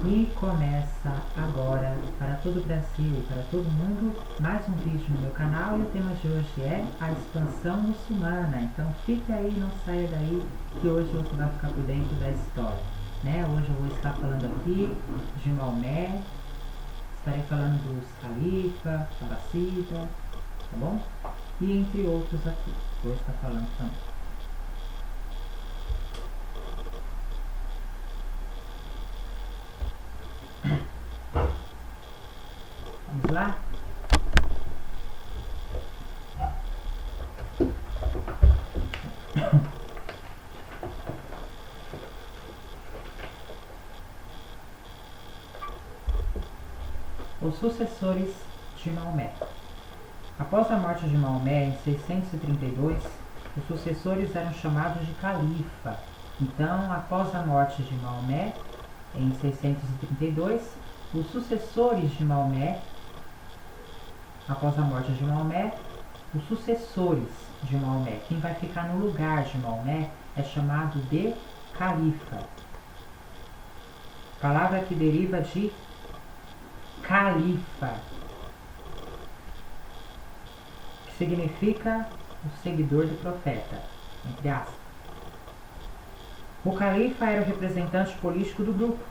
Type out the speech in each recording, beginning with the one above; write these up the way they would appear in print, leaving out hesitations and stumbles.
E começa agora, para todo o Brasil e para todo mundo, mais um vídeo no meu canal. E o tema de hoje é a expansão muçulmana. Então fique aí, não saia daí, que hoje você vai ficar por dentro da história, né? Hoje eu vou estar falando aqui de Maomé, estarei falando dos califas, Abássida, tá bom? E entre outros aqui, vou estar falando também. Vamos lá? Os sucessores de Maomé. Após a morte de Maomé em 632, os sucessores eram chamados de califa. Então, após a morte de Maomé em 632, os sucessores de Maomé, após a morte de Maomé, os sucessores de Maomé, quem vai ficar no lugar de Maomé, é chamado de califa. Palavra que deriva de califa, que significa o seguidor do profeta, entre aspas. O califa era o representante político do grupo.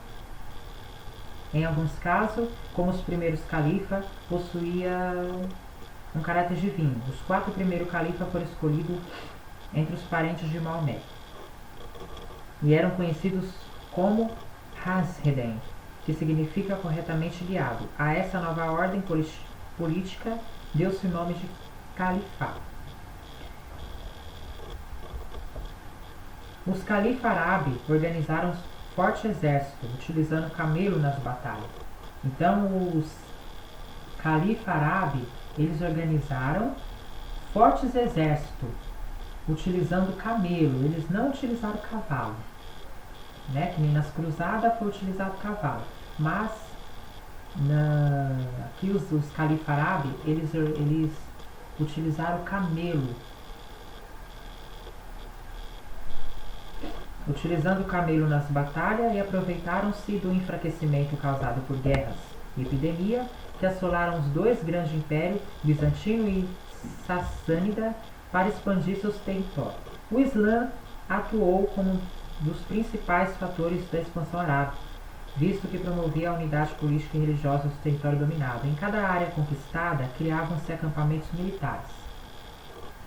Em alguns casos, como os primeiros califas, possuía um caráter divino. Os 4 primeiros califas foram escolhidos entre os parentes de Maomé e eram conhecidos como Hazreden, que significa corretamente guiado. A essa nova ordem política deu-se o nome de califado. Os califas árabes organizaram um forte exército, utilizando camelo nas batalhas. Então, os califas árabes, eles organizaram fortes exércitos, utilizando camelo. Eles não utilizaram cavalo, né? Que nem nas cruzadas foi utilizado cavalo. Mas, aqui os califas árabes, eles utilizaram camelo. Utilizando o camelo nas batalhas e aproveitaram-se do enfraquecimento causado por guerras e epidemia que assolaram os 2 grandes impérios, bizantino e sassânida, para expandir seus territórios. O Islã atuou como um dos principais fatores da expansão árabe, visto que promovia a unidade política e religiosa do território dominado. Em cada área conquistada, criavam-se acampamentos militares.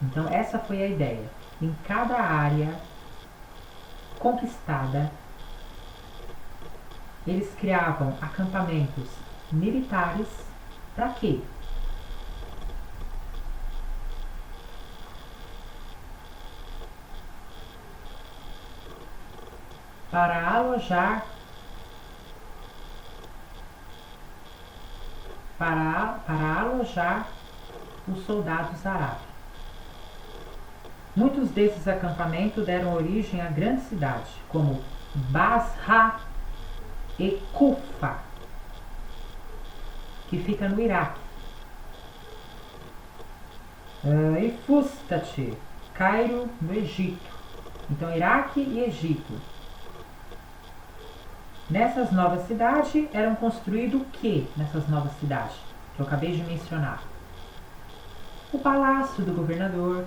Então, essa foi a ideia. Em cada área conquistada, eles criavam acampamentos militares. Para quê? Para alojar os soldados árabes. Muitos desses acampamentos deram origem a grandes cidades, como Basra e Kufa, que fica no Iraque, e Fustat, Cairo, no Egito. Então, Iraque e Egito. Nessas novas cidades eram construídos o que nessas novas cidades? Que eu acabei de mencionar. O palácio do governador,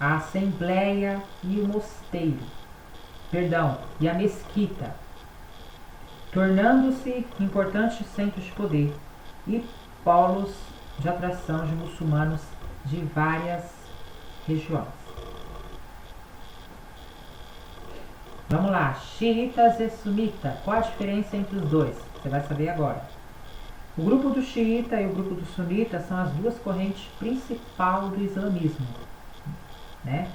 a assembleia e o mosteiro. E a mesquita, tornando-se importantes centros de poder e polos de atração de muçulmanos de várias regiões. Vamos lá, xiitas e sunitas. Qual a diferença entre os dois? Você vai saber agora. O grupo do xiita e o grupo do sunita são as 2 correntes principais do islamismo, né?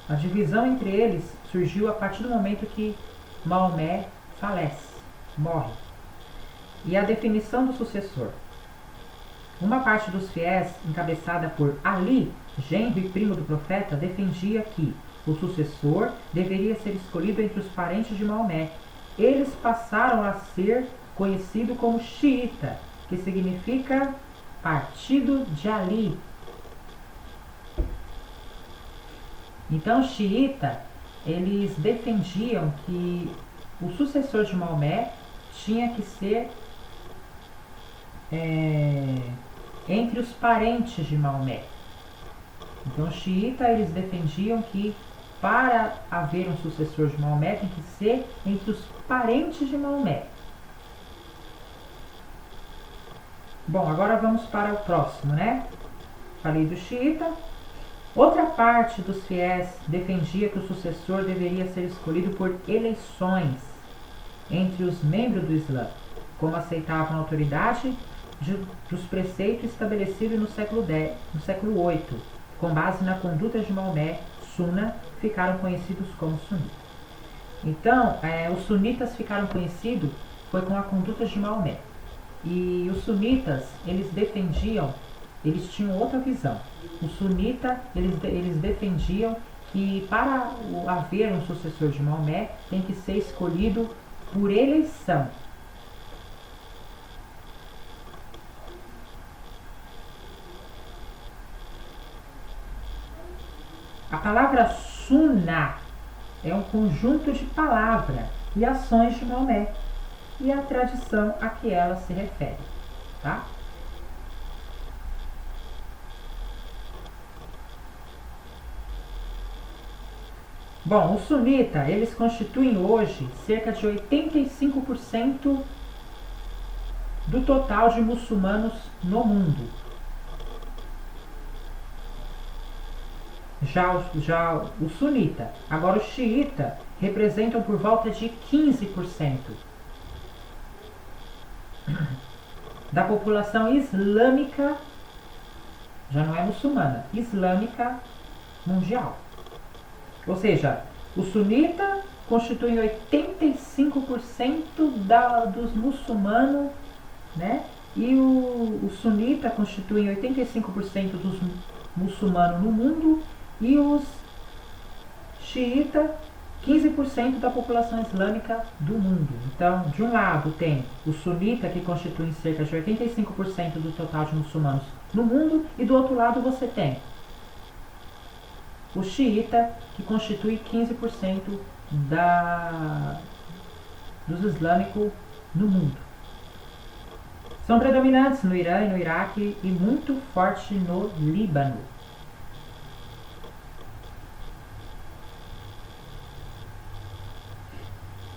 A divisão entre eles surgiu a partir do momento que Maomé falece, morre. E a definição do sucessor. Uma parte dos fiéis, encabeçada por Ali, genro e primo do profeta, defendia que o sucessor deveria ser escolhido entre os parentes de Maomé. Eles passaram a ser conhecidos como xiita, que significa partido de Ali. Então, os xiita, eles defendiam que o sucessor de Maomé tinha que ser entre os parentes de Maomé. Então, os xiitas, eles defendiam que para haver um sucessor de Maomé tem que ser entre os parentes de Maomé. Bom, agora vamos para o próximo, né? Falei do xiita. Outra parte dos fiéis defendia que o sucessor deveria ser escolhido por eleições entre os membros do Islã, como aceitavam a autoridade dos preceitos estabelecidos no século VIII, com base na conduta de Maomé, Sunna, ficaram conhecidos como sunitas. Então, os sunitas ficaram conhecidos foi com a conduta de Maomé. E os sunitas, eles defendiam, eles tinham outra visão. Os sunitas, eles defendiam que para haver um sucessor de Maomé, tem que ser escolhido por eleição. A palavra Sunnah é um conjunto de palavras e ações de Maomé e a tradição a que ela se refere, tá? Bom, os sunitas, eles constituem hoje cerca de 85% do total de muçulmanos no mundo. Já o sunita, agora os xiita, representam por volta de 15% da população islâmica, já não é muçulmana, islâmica mundial. Ou seja, o sunita constitui 85% dos muçulmanos, né? E o sunita constitui 85% dos muçulmanos no mundo e os xiita 15% da população islâmica do mundo. Então, de um lado tem o sunita, que constitui cerca de 85% do total de muçulmanos no mundo, e do outro lado você tem o xiita, que constitui 15% dos islâmicos no mundo. São predominantes no Irã e no Iraque e muito forte no Líbano.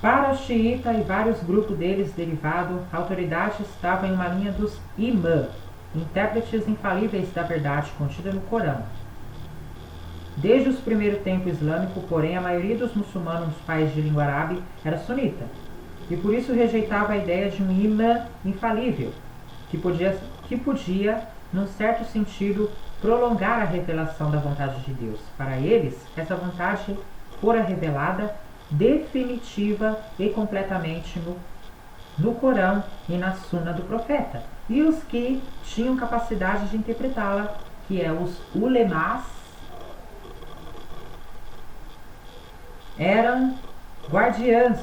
Para os xiita e vários grupos deles derivados, a autoridade estava em uma linha dos imã, intérpretes infalíveis da verdade contida no Corão. Desde os primeiros tempos islâmicos, porém, a maioria dos muçulmanos nos países de língua árabe era sunita, e por isso rejeitava a ideia de um imã infalível, que podia, num certo sentido, prolongar a revelação da vontade de Deus. Para eles, essa vontade fora revelada definitiva e completamente no Corão e na Sunna do profeta, e os que tinham capacidade de interpretá-la, que é os ulemás, eram guardiãs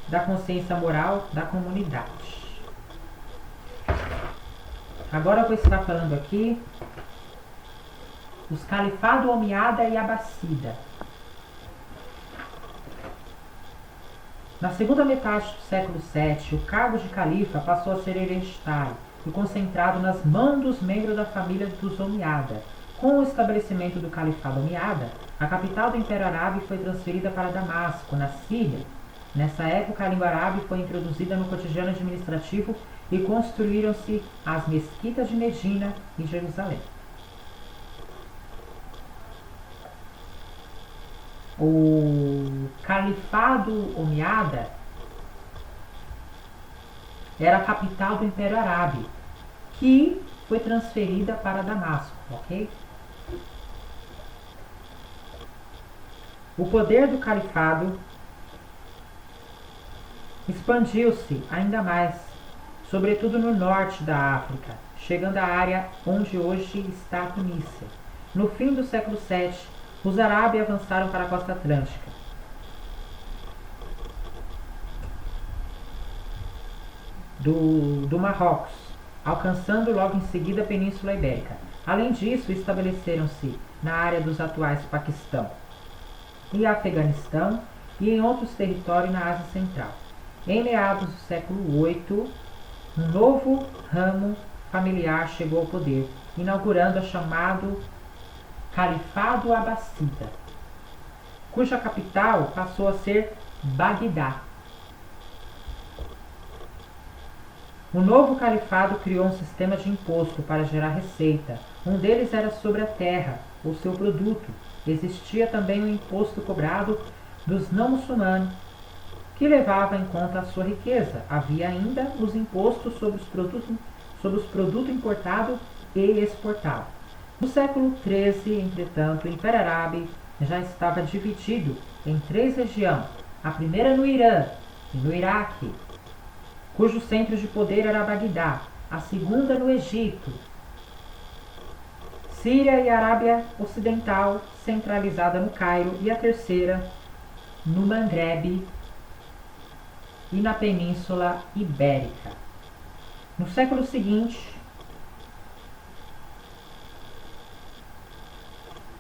da consciência moral da comunidade. Agora eu vou estar falando aqui os califados Omíada e Abássida. Na segunda metade do século VII, o cargo de califa passou a ser hereditário e concentrado nas mãos dos membros da família dos Omíada. Com o estabelecimento do califado Omíada, a capital do Império Árabe foi transferida para Damasco, na Síria. Nessa época, a língua árabe foi introduzida no cotidiano administrativo e construíram-se as mesquitas de Medina e Jerusalém. O califado Omíada era a capital do Império Árabe, que foi transferida para Damasco, ok? O poder do califado expandiu-se ainda mais, sobretudo no norte da África, chegando à área onde hoje está a Tunísia. No fim do século VII, os árabes avançaram para a costa atlântica. Do Marrocos, alcançando logo em seguida a Península Ibérica. Além disso, estabeleceram-se na área dos atuais Paquistão e Afeganistão e em outros territórios na Ásia Central. Em meados do século VIII, um novo ramo familiar chegou ao poder, inaugurando o chamado Califado Abássida, cuja capital passou a ser Bagdá. O novo califado criou um sistema de imposto para gerar receita. Um deles era sobre a terra, ou seu produto. Existia também um imposto cobrado dos não-muçulmanos, que levava em conta a sua riqueza. Havia ainda os impostos sobre os produtos importados e exportados. No século XIII, entretanto, o Império Árabe já estava dividido em 3 regiões. A primeira no Irã e no Iraque, cujo centro de poder era Bagdá. A segunda no Egito, Síria e Arábia Ocidental, centralizada no Cairo. E a terceira no Maghreb e na Península Ibérica. No século seguinte,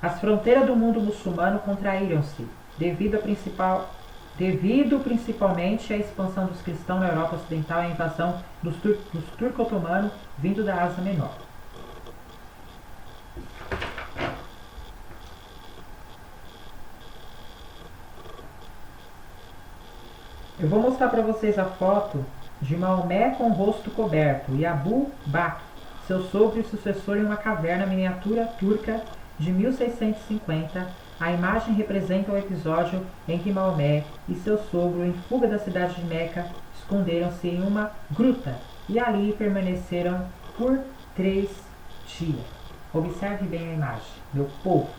as fronteiras do mundo muçulmano contraíram-se, devido principalmente à expansão dos cristãos na Europa Ocidental e à invasão dos turcos otomanos vindo da Ásia Menor. Eu vou mostrar para vocês a foto de Maomé com o rosto coberto e Abu Bakr, seu sogro e sucessor, em uma caverna miniatura turca de 1650. A imagem representa o episódio em que Maomé e seu sogro, em fuga da cidade de Meca, esconderam-se em uma gruta e ali permaneceram por 3 dias. Observe bem a imagem, meu povo.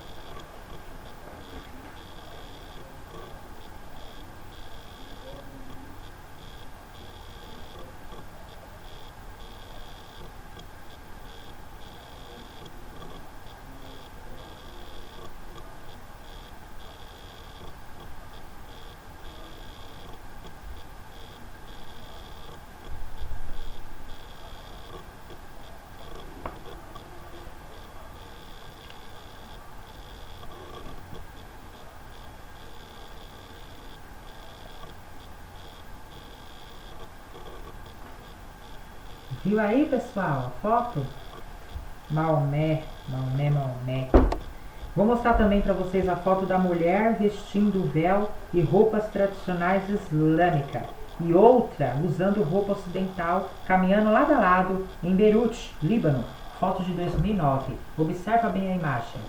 Viu aí, pessoal, a foto? Maomé. Vou mostrar também para vocês a foto da mulher vestindo véu e roupas tradicionais islâmicas. E outra usando roupa ocidental, caminhando lado a lado em Beirute, Líbano. Foto de 2009. Observa bem a imagem.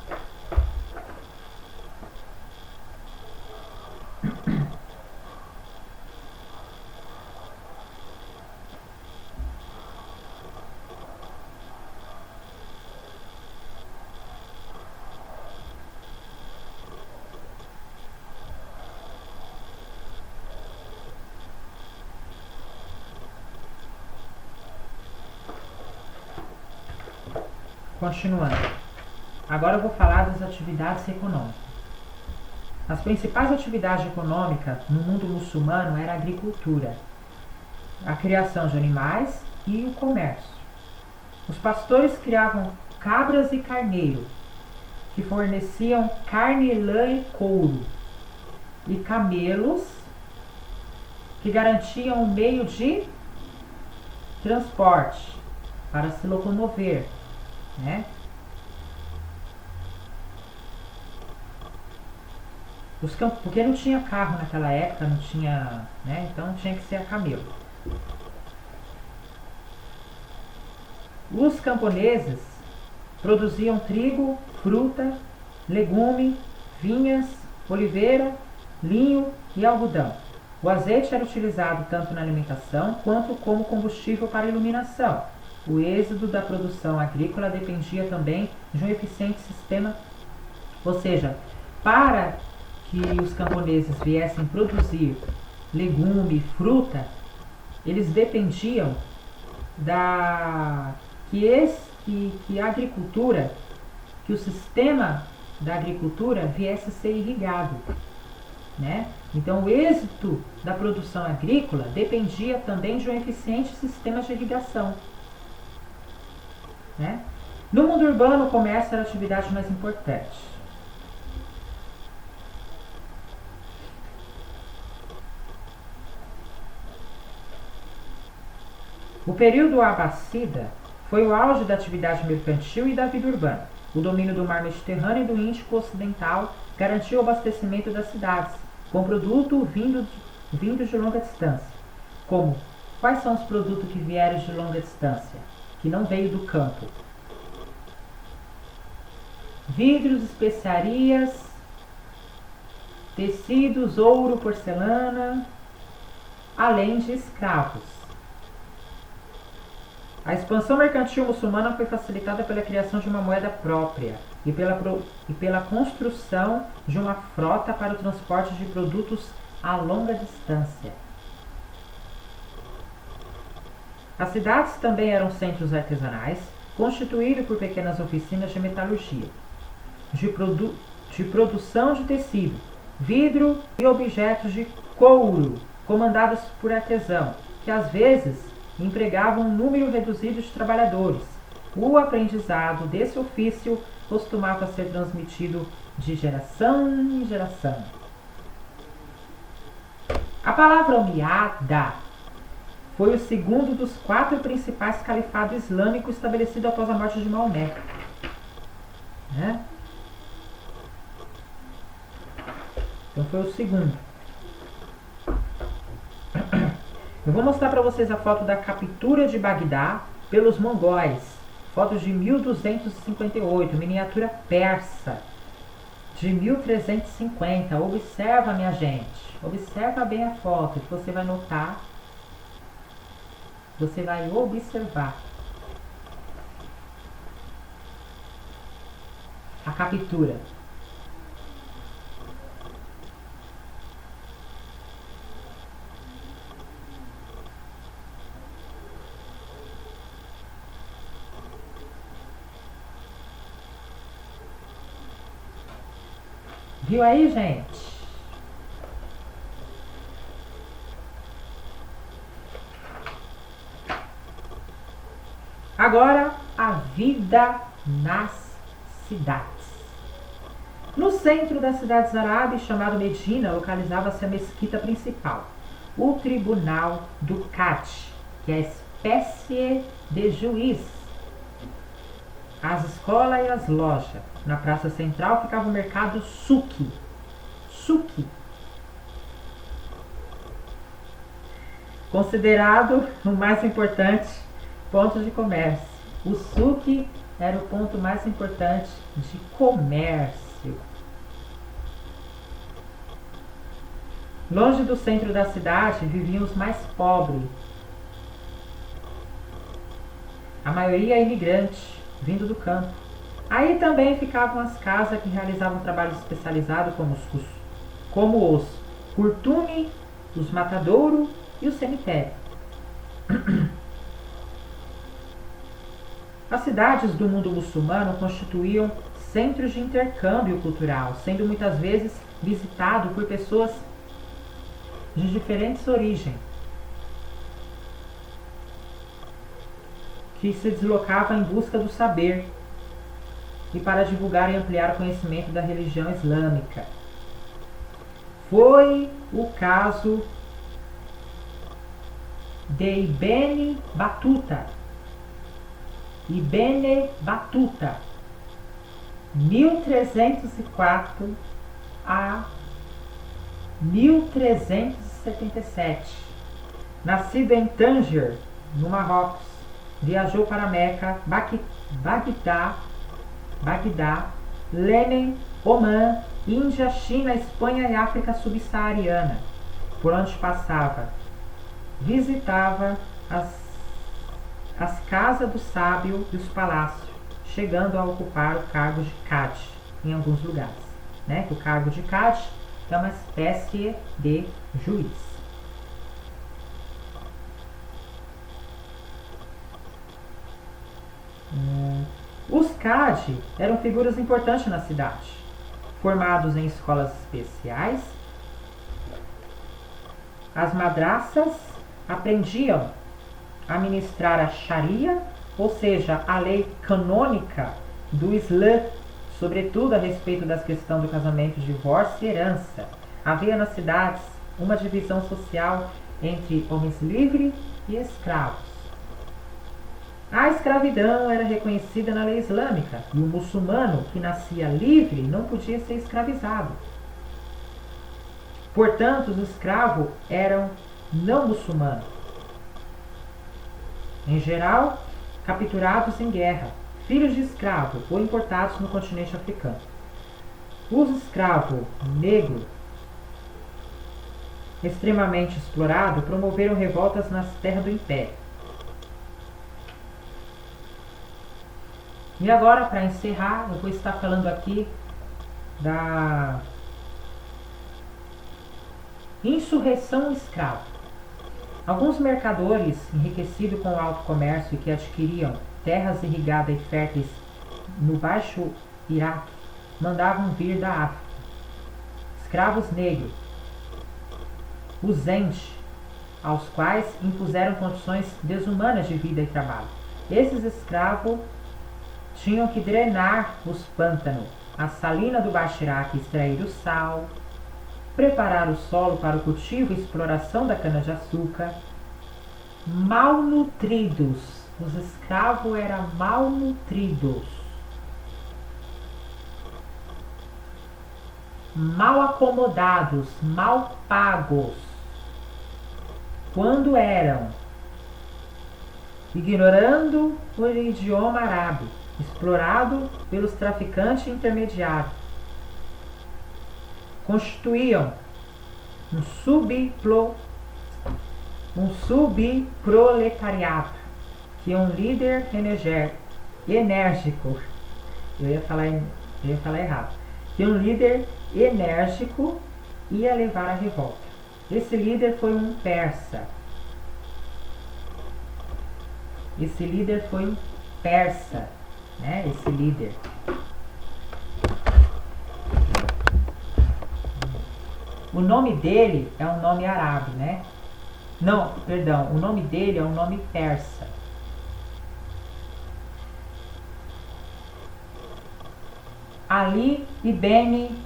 Continuando. Agora eu vou falar das atividades econômicas. As principais atividades econômicas no mundo muçulmano era a agricultura, a criação de animais e o comércio. Os pastores criavam cabras e carneiros, que forneciam carne, lã e couro, e camelos, que garantiam um meio de transporte para se locomover, né? Porque não tinha carro naquela época, não tinha, né? Então tinha que ser a camelo. Os camponeses produziam trigo, fruta, legume, vinhas, oliveira, linho e algodão. O azeite era utilizado tanto na alimentação quanto como combustível para iluminação. O êxito da produção agrícola dependia também de um eficiente sistema, ou seja, para que os camponeses viessem produzir legume, fruta, eles dependiam que a agricultura, que o sistema da agricultura viesse a ser irrigado, né? Então o êxito da produção agrícola dependia também de um eficiente sistema de irrigação, né? No mundo urbano, o comércio era a atividade mais importante. O período abássida foi o auge da atividade mercantil e da vida urbana. O domínio do mar Mediterrâneo e do Índico Ocidental garantiu o abastecimento das cidades, com produto vindo de longa distância. Como? Quais são os produtos que vieram de longa distância? Que não veio do campo? Vidros, especiarias, tecidos, ouro, porcelana, além de escravos. A expansão mercantil muçulmana foi facilitada pela criação de uma moeda própria e pela construção de uma frota para o transporte de produtos a longa distância. As cidades também eram centros artesanais, constituídos por pequenas oficinas de metalurgia, de produção de tecido, vidro e objetos de couro, comandados por artesãos, que às vezes empregavam um número reduzido de trabalhadores. O aprendizado desse ofício costumava ser transmitido de geração em geração. A palavra Umayyada foi o segundo dos 4 principais califados islâmicos estabelecido após a morte de Maomé. Então foi o segundo. Eu vou mostrar para vocês a foto da captura de Bagdá pelos mongóis. Foto de 1258, miniatura persa, de 1350. Observa, minha gente. Observa bem a foto, que você vai notar. Você vai observar. A captura. Viu aí, gente? Agora, a vida nas cidades. No centro das cidades árabes, chamado Medina, localizava-se a mesquita principal, o Tribunal do Cadi, que é a espécie de juiz, as escolas e as lojas. Na praça central ficava o mercado Suki. Considerado o mais importante ponto de comércio. O Suki era o ponto mais importante de comércio. Longe do centro da cidade viviam os mais pobres. A maioria imigrante, vindo do campo. Aí também ficavam as casas que realizavam trabalhos especializados como os curtume, os matadouros e o cemitério. As cidades do mundo muçulmano constituíam centros de intercâmbio cultural, sendo muitas vezes visitado por pessoas de diferentes origens, que se deslocavam em busca do saber e para divulgar e ampliar o conhecimento da religião islâmica. Foi o caso de Ibn Battuta, 1304 a 1377. Nascido em Tanger, no Marrocos, viajou para Meca, Bagdá, Iêmen, Omã, Índia, China, Espanha e África subsaariana, por onde passava. Visitava as casas do sábio e os palácios, chegando a ocupar o cargo de Cadi em alguns lugares. O cargo de Cadi é uma espécie de juiz. Os Cadi eram figuras importantes na cidade, formados em escolas especiais. As madraças aprendiam a ministrar a Sharia, ou seja, a lei canônica do Islã, sobretudo a respeito das questões do casamento, divórcio e herança. Havia nas cidades uma divisão social entre homens livres e escravos. A escravidão era reconhecida na lei islâmica e o muçulmano que nascia livre não podia ser escravizado. Portanto, os escravos eram não muçulmanos. Em geral, capturados em guerra, filhos de escravo ou importados no continente africano. Os escravos negros, extremamente explorados, promoveram revoltas nas terras do Império. E agora, para encerrar, eu vou estar falando aqui da insurreição escrava. Alguns mercadores, enriquecidos com o alto comércio e que adquiriam terras irrigadas e férteis no Baixo Iraque, mandavam vir da África escravos negros, os Zend, aos quais impuseram condições desumanas de vida e trabalho. Esses escravos tinham que drenar os pântanos, a salina do Baixo Iraque, extrair o sal, preparar o solo para o cultivo e exploração da cana-de-açúcar. Malnutridos, os escravos eram malnutridos, mal acomodados, mal pagos, quando eram, ignorando o idioma árabe, explorado pelos traficantes intermediários, constituíam um subproletariado, que um líder enérgico, eu ia falar errado, que um líder enérgico ia levar a revolta. Esse líder foi um persa. Esse líder, né? Esse líder. O nome dele é um nome árabe, né? Não, perdão, o nome dele é um nome persa. Ali ibn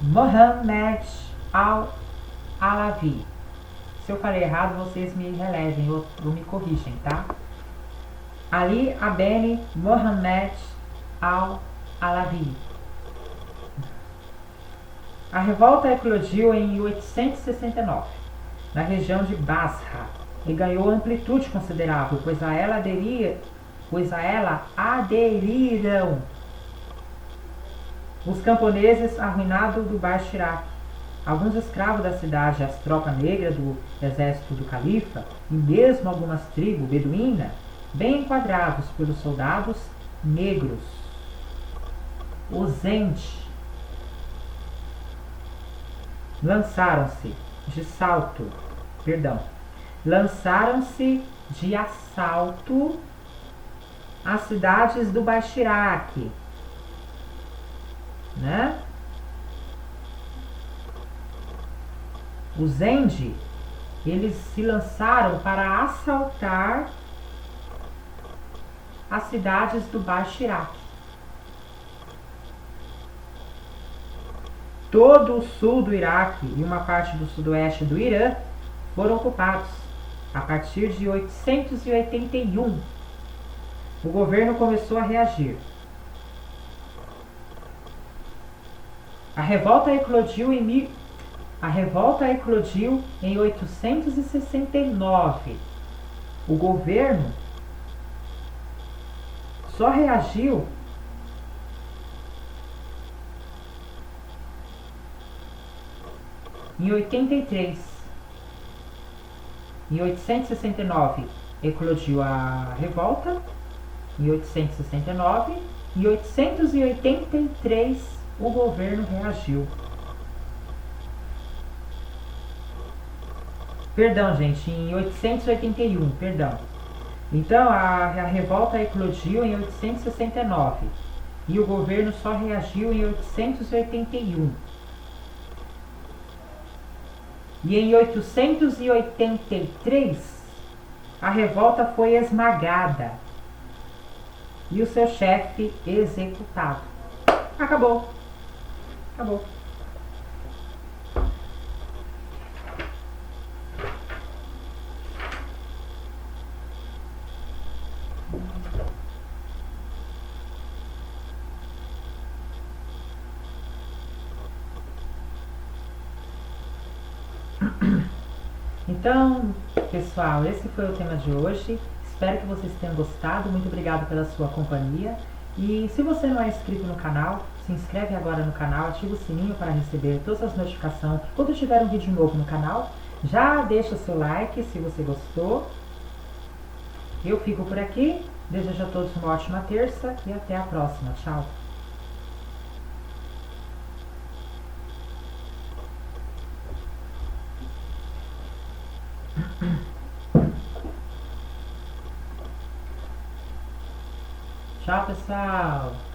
Muhammad al-Alawi. Se eu falei errado, vocês me relevem ou me corrigem, tá? Ali ibn Muhammad al-Alawi. A revolta eclodiu em 869, na região de Basra, e ganhou amplitude considerável, pois a ela aderiram os camponeses arruinados do Baixo Iraque, alguns escravos da cidade, as tropas negras do exército do califa e mesmo algumas tribos beduínas, bem enquadrados pelos soldados negros. Os Zend lançaram-se de assalto às cidades do Baixo Iraque, né? Os Zend, eles se lançaram para assaltar as cidades do Baixo Iraque. Todo o sul do Iraque e uma parte do sudoeste do Irã foram ocupados. A partir de 881, o governo começou a reagir. A revolta eclodiu em 869. O governo só reagiu em 83. Em 869 eclodiu a revolta. Em 869. Em 883 o governo reagiu. Perdão, gente, em 881, perdão. Então a revolta eclodiu em 869 e o governo só reagiu em 881. E em 883 a revolta foi esmagada e o seu chefe executado. Acabou. Acabou. Então, pessoal, esse foi o tema de hoje. Espero que vocês tenham gostado. Muito obrigado pela sua companhia. E se você não é inscrito no canal, se inscreve agora no canal, ativa o sininho para receber todas as notificações quando tiver um vídeo novo no canal. Já deixa o seu like se você gostou. Eu fico por aqui. Desejo a todos uma ótima terça e até a próxima. Tchau! Tchau, pessoal!